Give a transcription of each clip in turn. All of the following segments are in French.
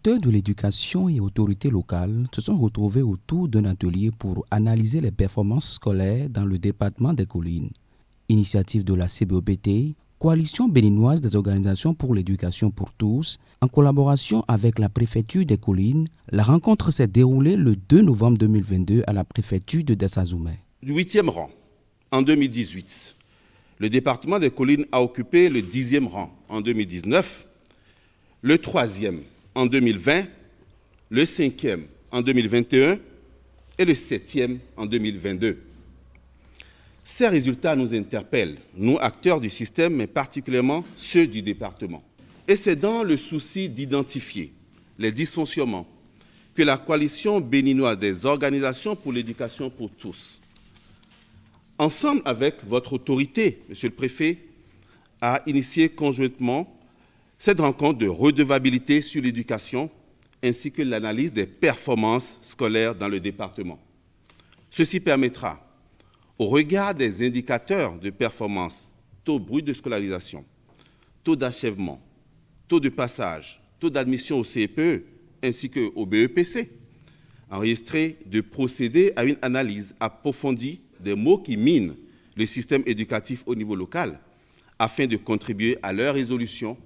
Acteurs de l'éducation et autorités locales se sont retrouvés autour d'un atelier pour analyser les performances scolaires dans le département des Collines. Initiative de la CBOPT, Coalition béninoise des organisations pour l'éducation pour tous, en collaboration avec la préfecture des Collines, la rencontre s'est déroulée le 2 novembre 2022 à la préfecture de Dessazoumé. Du 8e rang en 2018, le département des Collines a occupé le 10e rang en 2019, le 3e en 2020, le 5e en 2021 et le 7e en 2022. Ces résultats nous interpellent, nous acteurs du système, mais particulièrement ceux du département. Et c'est dans le souci d'identifier les dysfonctionnements que la coalition béninoise des organisations pour l'éducation pour tous, ensemble avec votre autorité, Monsieur le Préfet, a initié conjointement cette rencontre de redevabilité sur l'éducation ainsi que l'analyse des performances scolaires dans le département. Ceci permettra, au regard des indicateurs de performance, taux brut de scolarisation, taux d'achèvement, taux de passage, taux d'admission au CPE ainsi qu'au BEPC, enregistré de procéder à une analyse approfondie des maux qui minent le système éducatif au niveau local afin de contribuer à leur résolution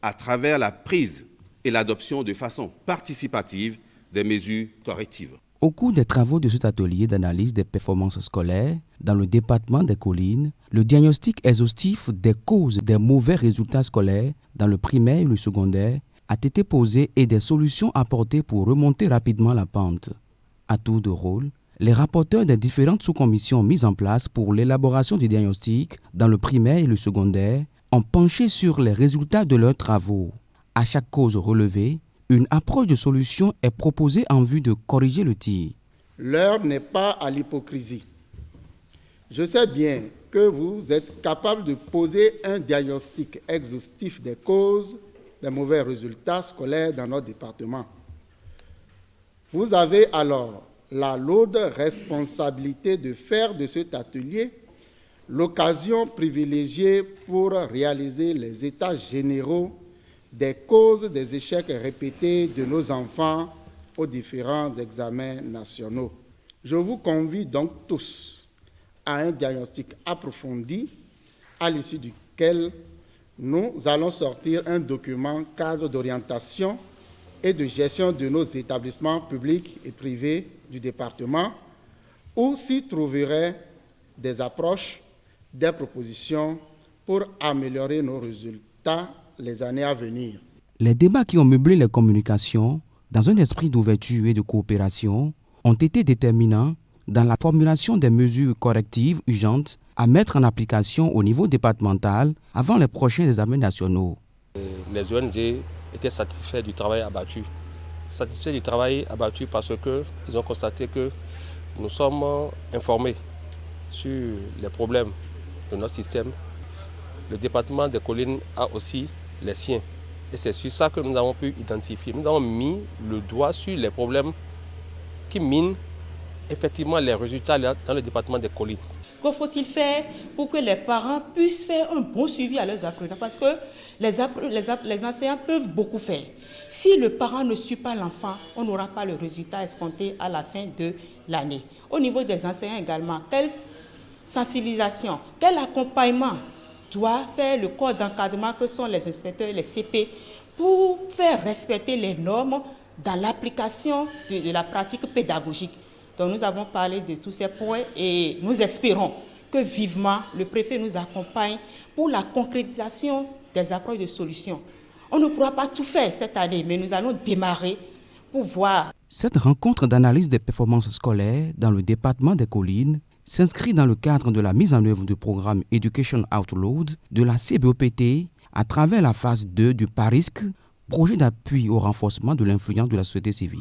à travers la prise et l'adoption de façon participative des mesures correctives. Au cours des travaux de cet atelier d'analyse des performances scolaires dans le département des Collines, le diagnostic exhaustif des causes des mauvais résultats scolaires dans le primaire et le secondaire a été posé et des solutions apportées pour remonter rapidement la pente. À tour de rôle, les rapporteurs des différentes sous-commissions mises en place pour l'élaboration du diagnostic dans le primaire et le secondaire ont penché sur les résultats de leurs travaux. À chaque cause relevée, une approche de solution est proposée en vue de corriger le tir. L'heure n'est pas à l'hypocrisie. Je sais bien que vous êtes capable de poser un diagnostic exhaustif des causes des mauvais résultats scolaires dans notre département. Vous avez alors la lourde responsabilité de faire de cet atelier l'occasion privilégiée pour réaliser les états généraux des causes des échecs répétés de nos enfants aux différents examens nationaux. Je vous convie donc tous à un diagnostic approfondi à l'issue duquel nous allons sortir un document cadre d'orientation et de gestion de nos établissements publics et privés du département où s'y trouveraient des approches, des propositions pour améliorer nos résultats les années à venir. Les débats qui ont meublé les communications, dans un esprit d'ouverture et de coopération, ont été déterminants dans la formulation des mesures correctives urgentes à mettre en application au niveau départemental avant les prochains examens nationaux. Les ONG étaient satisfaits du travail abattu. Satisfaits du travail abattu parce qu'ils ont constaté que nous sommes informés sur les problèmes de notre système. Le département des Collines a aussi les siens. Et c'est sur ça que nous avons pu identifier. Nous avons mis le doigt sur les problèmes qui minent effectivement les résultats dans le département des Collines. Que faut-il faire pour que les parents puissent faire un bon suivi à leurs apprenants? Parce que les enseignants peuvent beaucoup faire. Si le parent ne suit pas l'enfant, on n'aura pas le résultat escompté à la fin de l'année. Au niveau des enseignants également, quelle sensibilisation, quel accompagnement doit faire le corps d'encadrement que sont les inspecteurs et les CP pour faire respecter les normes dans l'application de la pratique pédagogique. Donc nous avons parlé de tous ces points et nous espérons que vivement le préfet nous accompagne pour la concrétisation des approches de solutions. On ne pourra pas tout faire cette année, mais nous allons démarrer pour voir. Cette rencontre d'analyse des performances scolaires dans le département des Collines s'inscrit dans le cadre de la mise en œuvre du programme Education Outload de la CBOPT à travers la phase 2 du PARISC, projet d'appui au renforcement de l'influence de la société civile.